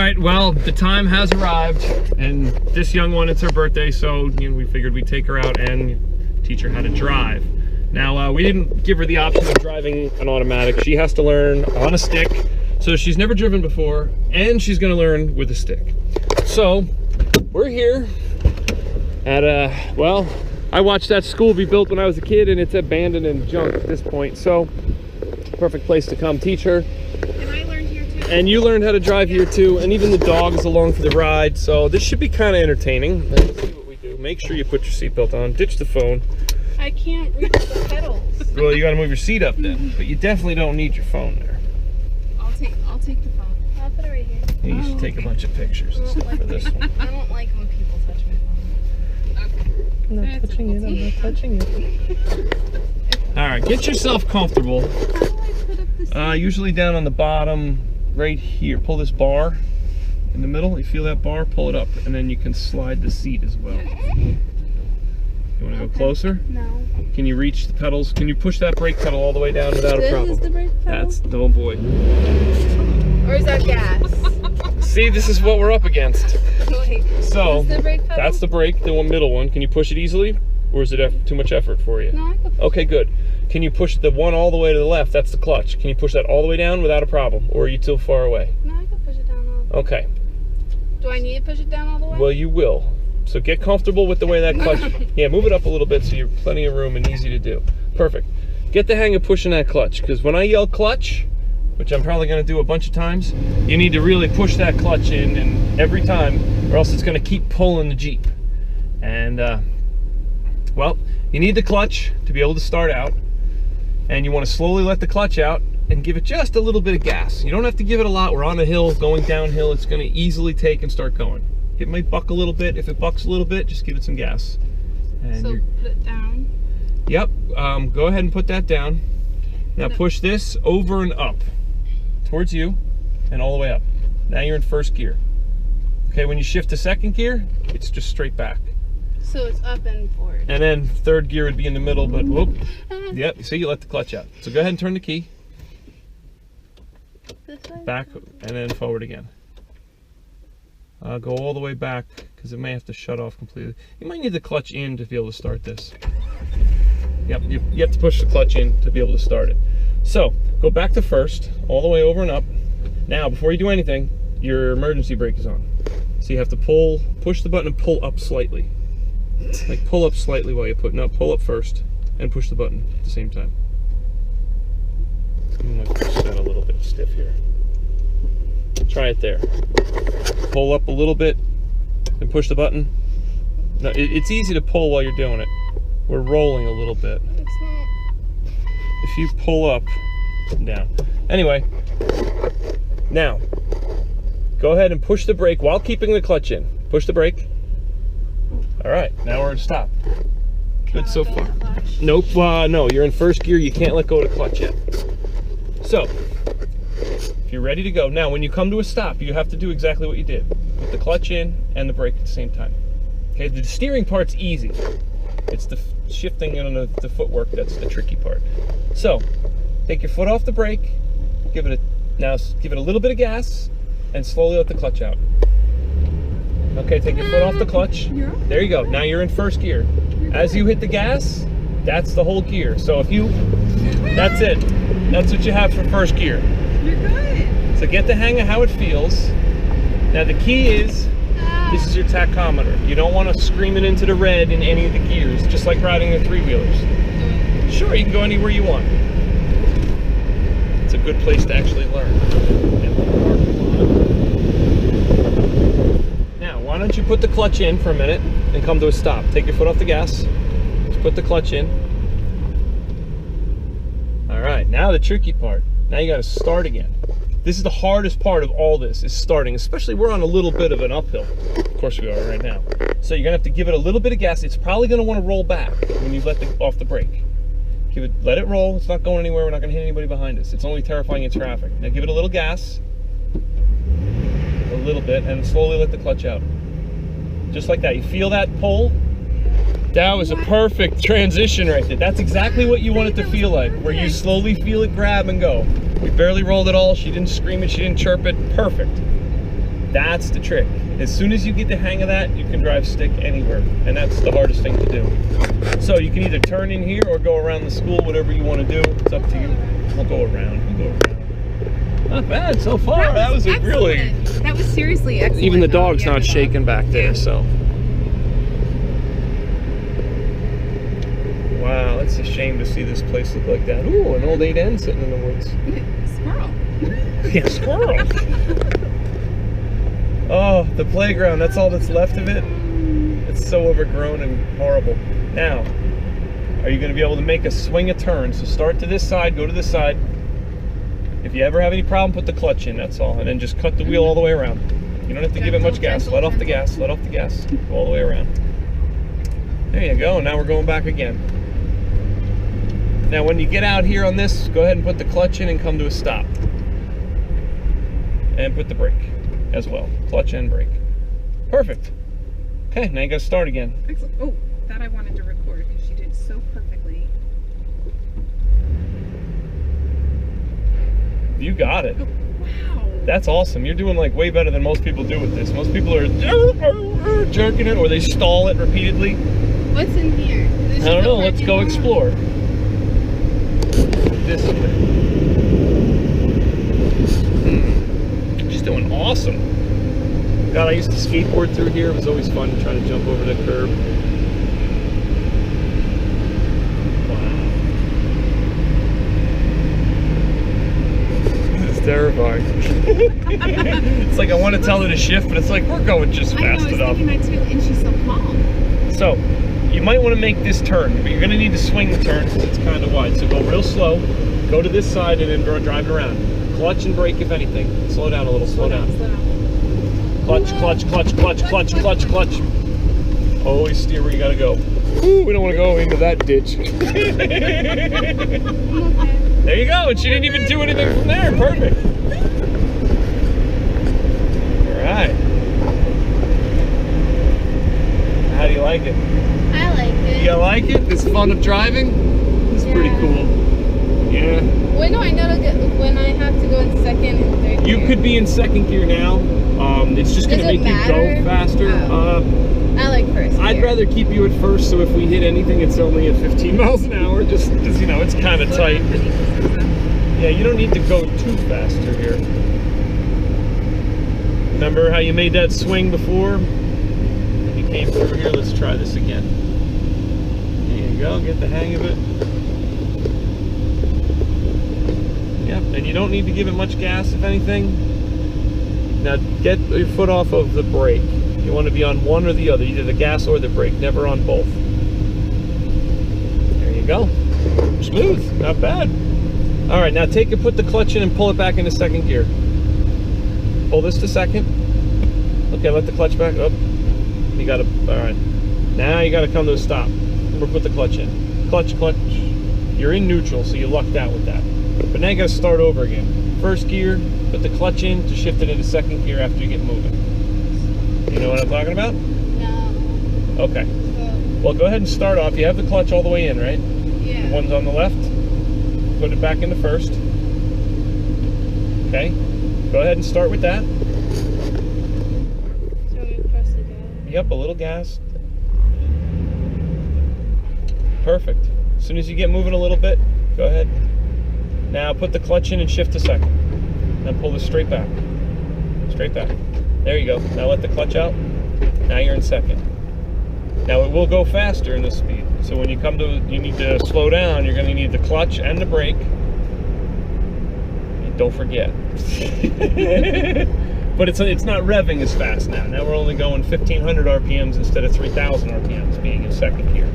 right, well, the time has arrived, and this young one, it's her birthday, so we figured we'd take her out and teach her how to drive. Now, we didn't give her the option of driving an automatic. She has to learn on a stick, so she's never driven before, and she's gonna learn with a stick. So, we're here at well, I watched that school be built when I was a kid, and it's abandoned and junk at this point, so perfect place to come teach her. And I learned here too. And you learned how to drive here too, and even the dog is along for the ride, so this should be kind of entertaining. Let's see what we do. Make sure you put your seatbelt on, ditch the phone. I can't reach the pedals. Well, you gotta move your seat up then, but you definitely don't need your phone there. I'll take the phone. I'll put it right here. You should take a bunch of pictures for this one. I don't like when people touch my phone. Okay. I'm not touching it, I'm not touching it. All right, get yourself comfortable. How do I put up this? Usually down on the bottom, right here. Pull this bar in the middle. You feel that bar? Pull it up, and then you can slide the seat as well. You want to go closer? No. Can you reach the pedals? Can you push that brake pedal all the way down without a problem? This is the brake pedal? That's, oh boy. Or is that gas? See, this is what we're up against. Wait, So, is this the brake pedal? that's the brake, the middle one. Can you push it easily? Or is it too much effort for you? No, I can push Okay, good. Can you push the one all the way to the left? That's the clutch. Can you push that all the way down without a problem? Or are you too far away? No, I can push it down all the way. Okay. Do I need to push it down all the way? Well, you will. So get comfortable with the way that clutch... Yeah, move it up a little bit so you have plenty of room and easy to do. Perfect. Get the hang of pushing that clutch, because when I yell clutch, which I'm probably going to do a bunch of times, you need to really push that clutch in, and every time, or else it's going to keep pulling the Jeep. And, well, you need the clutch to be able to start out, and you want to slowly let the clutch out and give it just a little bit of gas. You don't have to give it a lot. We're on a hill, going downhill. It's going to easily take and start going. It might buck a little bit. If it bucks a little bit, just give it some gas. And so put it down. Yep, go ahead and put that down. Now push this over and up towards you and all the way up. Now you're in first gear. Okay, when you shift to second gear, it's just straight back. So it's up and forward. And then third gear would be in the middle, but whoop. Yep, see, you let the clutch out. So go ahead and turn the key. This way? Back and then forward again. Go all the way back because it may have to shut off completely. You might need the clutch in to be able to start this. Yep, you have to push the clutch in to be able to start it. So go back to first, all the way over and up. Now, before you do anything, your emergency brake is on. So you have to push the button and pull up slightly. Like pull up slightly while you pull up first and push the button at the same time. I'm gonna push that a little bit stiff here. Try it there. Pull up a little bit and push the button. No, it's easy to pull while you're doing it. We're rolling a little bit. It's not. If you pull up and down. Anyway, now go ahead and push the brake while keeping the clutch in. Push the brake. All right, now we're at stop. Good so far. Nope, no, you're in first gear. You can't let go of the clutch yet. So, if you're ready to go, now when you come to a stop, you have to do exactly what you did. Put the clutch in and the brake at the same time. Okay, the steering part's easy. It's the shifting and the footwork that's the tricky part. So, take your foot off the brake, give it a little bit of gas, and slowly let the clutch out. Okay, take your foot off the clutch. There you go. Now you're in first gear. As you hit the gas, that's the whole gear. So that's it. That's what you have for first gear. You're good. So get the hang of how it feels. Now the key is, this is your tachometer. You don't want to scream it into the red in any of the gears, just like riding the three-wheelers. Sure, you can go anywhere you want. It's a good place to actually learn. Now, why don't you put the clutch in for a minute and come to a stop. Take your foot off the gas. Just put the clutch in. All right, now the tricky part. Now you got to start again. This is the hardest part of all this, is starting, especially we're on a little bit of an uphill. Of course we are right now. So you're gonna have to give it a little bit of gas. It's probably gonna want to roll back when you let off the brake. Let it roll. It's not going anywhere. We're not gonna hit anybody behind us. It's only terrifying in traffic. Now give it a little gas, a little bit, and slowly let the clutch out. Just like that. You feel that pull? That was a perfect transition right there. That's exactly what you want it to feel like, where you slowly feel it grab and go. We barely rolled at all. She didn't scream it. She didn't chirp it. Perfect. That's the trick. As soon as you get the hang of that, you can drive stick anywhere, and that's the hardest thing to do. So you can either turn in here or go around the school, whatever you want to do. It's up to you. We'll go around. We'll go around. Not bad so far. That was a really. That was seriously excellent. Even the Oh, dog's yeah, not the dog. shaking back there, Yeah. so. Wow, it's a shame to see this place look like that. Ooh, an old 8N sitting in the woods. Squirrel. Yeah, squirrel. Oh, the playground, that's all that's left of it. It's so overgrown and horrible. Now, are you going to be able to make a swing a turn? So start to this side, go to this side. If you ever have any problem, put the clutch in, that's all. And then just cut the wheel all the way around. You don't have to give it much gas. Let off the gas, let off the gas. Go all the way around. There you go, now we're going back again. Now when you get out here on this, go ahead and put the clutch in and come to a stop. And put the brake as well. Clutch and brake. Perfect. Okay, now you gotta start again. Excellent. Oh, that I wanted to record because she did so perfectly. You got it. Oh, wow. That's awesome. You're doing like way better than most people do with this. Most people are jerking it or they stall it repeatedly. What's in here? I don't know, let's go explore. This way. She's doing awesome. God, I used to skateboard through here. It was always fun to try to jump over the curb. Wow. This is terrifying. It's like I want to tell her to shift, but it's like we're going just I know, I fast was enough. thinking that too, and she's so calm. So, you might want to make this turn, but you're going to need to swing the turn because it's kind of wide. So go real slow, go to this side and then drive it around. Clutch and brake if anything. Slow down a little, slow down. Slow down. Clutch, clutch, clutch, clutch, clutch, clutch, clutch. Always steer where you got to go. Ooh, we don't want to go into that ditch. There you go, and she didn't even do anything from there. Perfect. All right. How do you like it? I like it. You like it? This fun of driving? It's pretty Yeah. cool. Yeah. When do I know when I have to go in second and third You gear? could be in second gear now. It's just going to Does it make you go matter? faster. Oh. I like first I'd gear. rather keep you at first, so if we hit anything, it's only at 15 miles an hour, just because, you know, it's kind of tight. Yeah, you don't need to go too fast through here. Remember how you made that swing before? You came through here, let's try this again. There you go, get the hang of it. Yep, and you don't need to give it much gas, if anything. Now, get your foot off of the brake. You want to be on one or the other, either the gas or the brake, never on both. There you go. Smooth, not bad. All right, now take and put the clutch in and pull it back into second gear. Pull this to second. Okay, let the clutch back up. You gotta, all right. Now you gotta come to a stop. Remember, put the clutch in. Clutch, clutch. You're in neutral, so you lucked out with that. But now you gotta start over again. First gear, put the clutch in to shift it into second gear after you get moving. You know what I'm talking about? No. Okay. Well, go ahead and start off. You have the clutch all the way in, right? Yeah. The one's on the left. Put it back into first. Okay. Go ahead and start with that. So we press the gas. Yep, a little gas. Perfect. As soon as you get moving a little bit, go ahead. Now put the clutch in and shift to second. Then pull this straight back. Straight back. There you go. Now let the clutch out. Now you're in second. Now it will go faster in this speed. So when you come to, you need to slow down, you're going to need the clutch and the brake. And don't forget. But it's not revving as fast now. Now we're only going 1,500 RPMs instead of 3,000 RPMs being in second gear.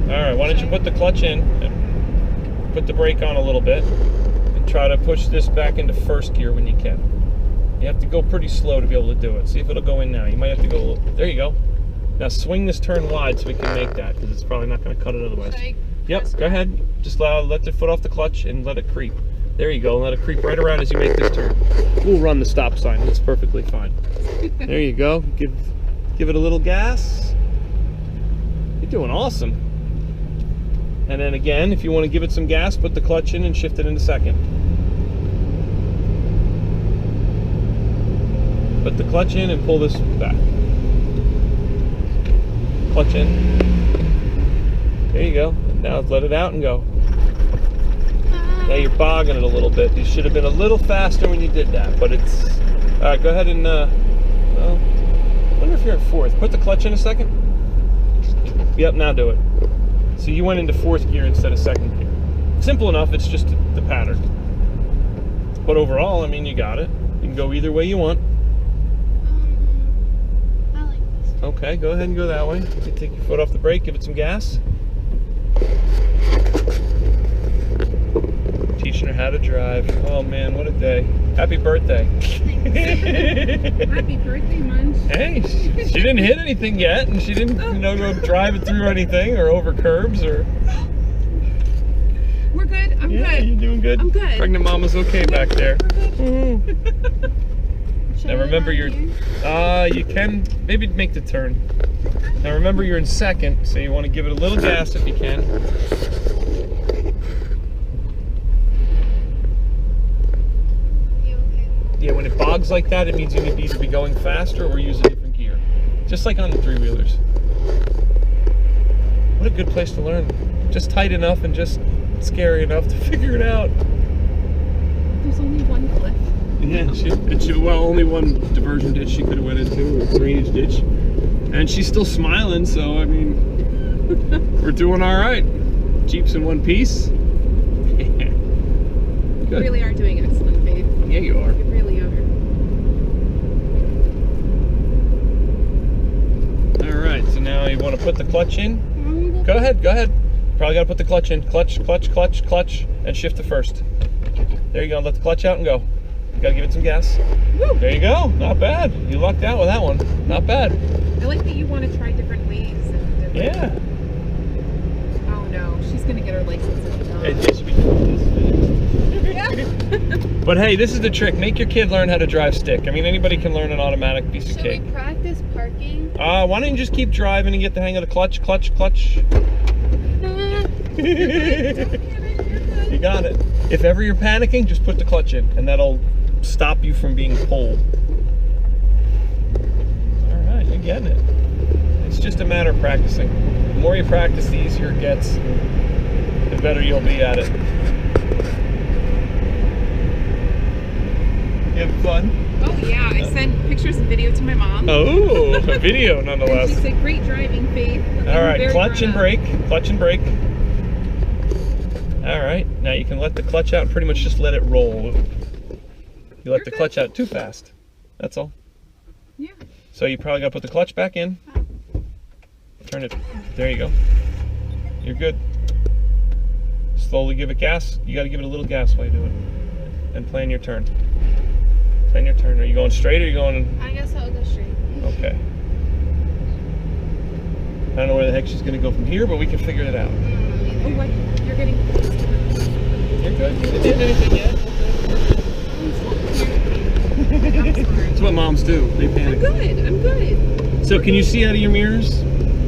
All right, why don't you put the clutch in, and put the brake on a little bit, and try to push this back into first gear when you can. You have to go pretty slow to be able to do it. See if it'll go in now. You might have to go a little, there you go. Now swing this turn wide so we can make that, because it's probably not going to cut it otherwise. Yep, go ahead. Just let the foot off the clutch and let it creep. There you go, let it creep right around as you make this turn. We'll run the stop sign, it's perfectly fine. There you go, give it a little gas. You're doing awesome. And then again, if you want to give it some gas, put the clutch in and shift it into second. Put the clutch in and pull this back. Clutch in. There you go. Now let it out and go. Now you're bogging it a little bit. You should have been a little faster when you did that, but it's... All right, go ahead and, well, I wonder if you're in fourth. Put the clutch in a second. Yep, now do it. So you went into fourth gear instead of second gear. Simple enough, it's just the pattern. But overall, I mean, you got it. You can go either way you want. I like this. Okay, go ahead and go that way. You take your foot off the brake, give it some gas. Teaching her how to drive. Oh man, what a day. Happy birthday. Happy birthday, Munch. Hey, she didn't hit anything yet, and she didn't, go driving through anything or over curbs or... We're good. I'm Yeah, good. you're doing good. I'm good. Pregnant mama's okay back there. Woohoo. Should Now I remember get you're, on here? you can maybe make the turn. Now remember you're in second, so you want to give it a little gas if you can. You okay? Yeah, when it bogs like that, it means you need to either be going faster or use a different gear. Just like on the three-wheelers. What a good place to learn. Just tight enough and just scary enough to figure it out. There's only one cliff. Yeah, well, only one diversion ditch she could have went into, or drainage ditch. And she's still smiling, so, I mean, we're doing all right. Jeep's in one piece. You Good. really are doing excellent, Faith. Yeah, you are. You really are. All right, so now you want to put the clutch in. Go ahead, go ahead. Probably got to put the clutch in. Clutch, clutch, clutch, clutch, and shift to first. There you go. Let the clutch out and go. You got to give it some gas. Woo! There you go. Not bad. You lucked out with that one. Not bad. I like that you want to try different ways. And different... Yeah. Oh no, she's gonna get her license in the It should be But hey, this is the trick. Make your kid learn how to drive stick. I mean, anybody can learn an automatic piece of Should cake. we practice parking? Why don't you just keep driving and get the hang of the clutch, clutch, clutch. You got it. If ever you're panicking, just put the clutch in, and that'll stop you from being pulled. All right, you're getting it. It's just a matter of practicing. The more you practice, the easier it gets, the better you'll be at it. You have fun? Oh yeah, I sent pictures and video to my mom. Oh, a video And nonetheless. she said, "Great driving, Faith." All right, Very clutch and grown up. brake, clutch and brake. All right, now you can let the clutch out and pretty much just let it roll. You let the clutch out too fast. That's all. Yeah. So you probably got to put the clutch back in. Turn it. There you go. You're good. Slowly give it gas. You got to give it a little gas while you do it. And plan your turn. Plan your turn. Are you going straight or are you going... I guess I'll go straight. Okay. I don't know where the heck she's going to go from here, but we can figure it out. Oh, what? You're getting. You're good. You didn't hit anything yet. I'm sorry. That's what moms do. They I'm panic. good. I'm good. So can you see out of your mirrors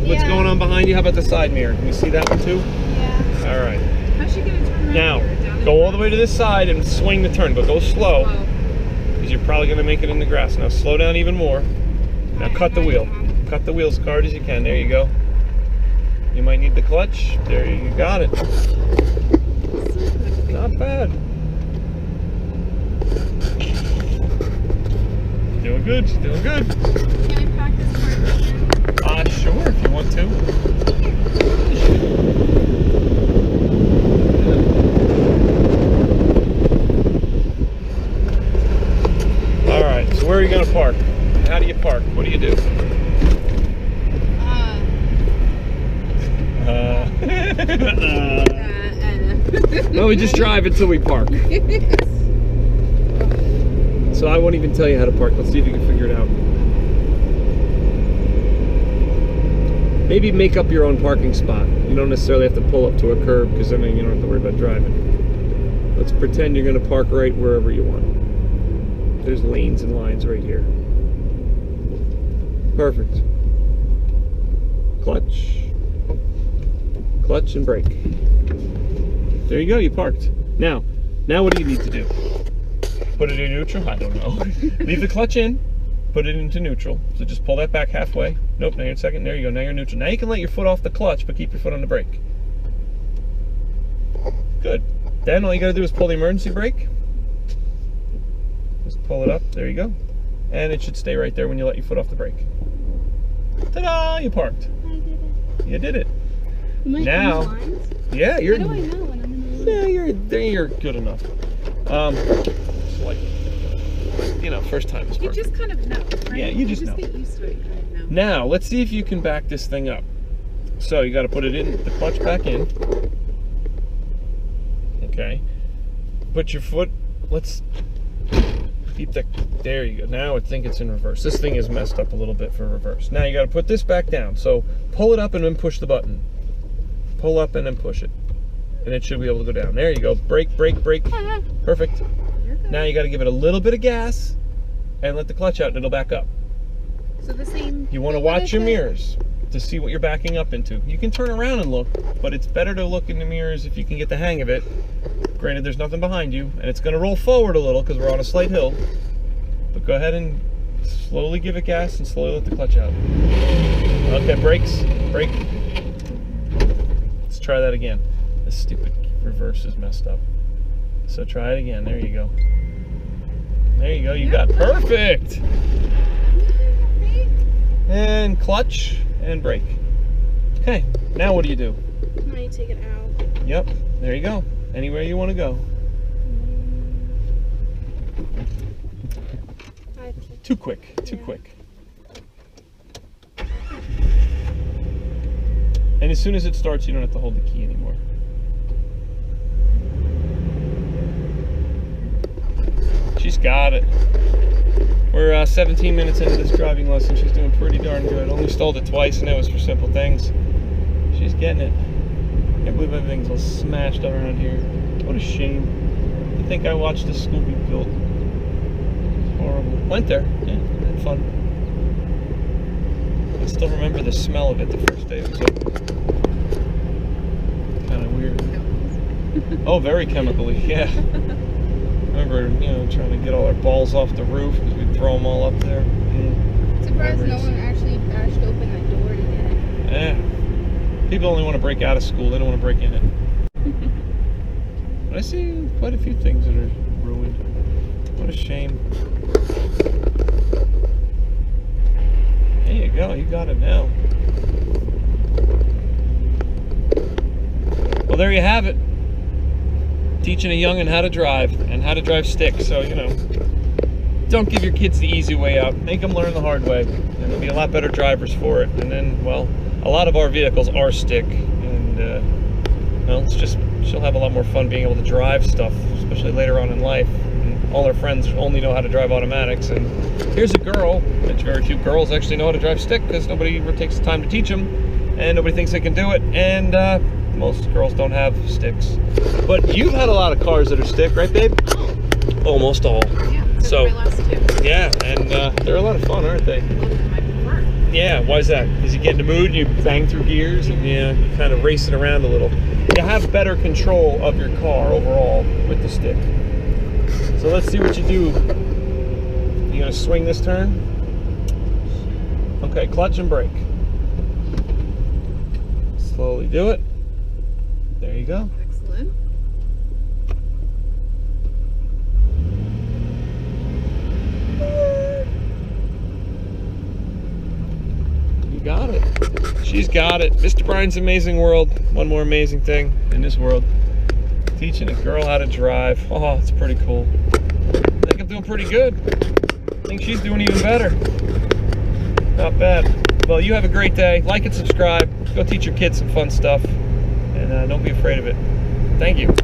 what's Yeah. going on behind you? How about the side mirror? Can you see that one too? Yeah. All right. How's she gonna turn around Now, here? Down go all the way to this side and swing the turn, but go slow Whoa. because you're probably going to make it in the grass. Now slow down even more. Now cut the wheel. Cut the wheel as hard as you can. There you go. You might need the clutch. There you got it. Not bad. Doing good. Doing good. Can I practice parking? Sure, if you want to. All right, so where are you going to park? How do you park? What do you do? Well, we just drive until we park. So I won't even tell you how to park. Let's see if you can figure it out. Maybe make up your own parking spot. You don't necessarily have to pull up to a curb because then you don't have to worry about driving. Let's pretend you're going to park right wherever you want. There's lanes and lines right here. Perfect. Clutch. clutch and brake. There you go, you parked. Now what do you need to do? Put it in neutral? I don't know. Leave the clutch in, put it into neutral. So just pull that back halfway. Nope, now you're in second. There you go, now you're neutral. Now you can let your foot off the clutch, but keep your foot on the brake. Good. Then all you gotta do is pull the emergency brake. Just pull it up, there you go. And it should stay right there when you let your foot off the brake. Ta-da, you parked. I did it. You did it. Am I Now- in lines? Yeah, you're. How do I know when I'm in the lines? Yeah, you're good enough. It's like, you know, first time is You perfect. just kind of know, right? Yeah, you just know. get used to it. You kind of know. Now, let's see if you can back this thing up. So you got to put it in, the clutch back in. Okay. Put your foot, let's keep the, there you go. Now I think it's in reverse. This thing is messed up a little bit for reverse. Now you got to put this back down. So pull it up and then push the button. Pull up and then push it. And it should be able to go down. There you go. Brake, brake, brake. Perfect. You're good. Now you got to give it a little bit of gas and let the clutch out and it'll back up. So the same. You want to watch your mirrors to see what you're backing up into. You can turn around and look, but it's better to look in the mirrors if you can get the hang of it. Granted, there's nothing behind you, and it's going to roll forward a little because we're on a slight hill. But go ahead and slowly give it gas and slowly let the clutch out. Okay, brakes, brake. Let's try that again. This stupid reverse is messed up. So try it again. There you go. There you go. You got perfect. And clutch and brake. Okay, now what do you do? Now you take it out. Yep, there you go. Anywhere you want to go. Too quick, too quick. And as soon as it starts, you don't have to hold the key anymore. She's got it. We're 17 minutes into this driving lesson. She's doing pretty darn good. Only stalled it twice, and that was for simple things. She's getting it. Can't believe everything's all smashed up around here. What a shame. To think I watched this school be built. It's horrible. Went there. Yeah, had fun. I still remember the smell of it the first day it was open. Kind of weird. Oh, very chemically, yeah. Remember, you know, trying to get all our balls off the roof because we'd throw them all up there. Surprised no one actually bashed open that door to get it. Yeah. People only want to break out of school, they don't want to break in it. But I see quite a few things that are ruined. What a shame. There you go, you got it now. Well, there you have it. Teaching a youngin' how to drive and how to drive stick. So, you know, don't give your kids the easy way out. Make them learn the hard way. And they'll be a lot better drivers for it. And then, well, a lot of our vehicles are stick. And, well, it's just, she'll have a lot more fun being able to drive stuff, especially later on in life. And all her friends only know how to drive automatics. And here's a girl, which very few girls actually know how to drive stick because nobody ever takes the time to teach them. And nobody thinks they can do it. And, most girls don't have sticks. But you've had a lot of cars that are stick, right, babe? Almost all. Yeah. So- my last two. Yeah, and they're a lot of fun, aren't they? Both of them I prefer. Yeah, why is that? Because you get in the mood and you bang through gears and you kind of race it around a little. You have better control of your car overall with the stick. So let's see what you do. You gonna swing this turn? Okay, clutch and brake. Slowly do it. There you go. Excellent. You got it. She's got it. Mr. Brian's Amazing World. One more amazing thing in this world. Teaching a girl how to drive. Oh, it's pretty cool. I think I'm doing pretty good. I think she's doing even better. Not bad. Well, you have a great day. Like and subscribe. Go teach your kids some fun stuff. And don't be afraid of it. Thank you.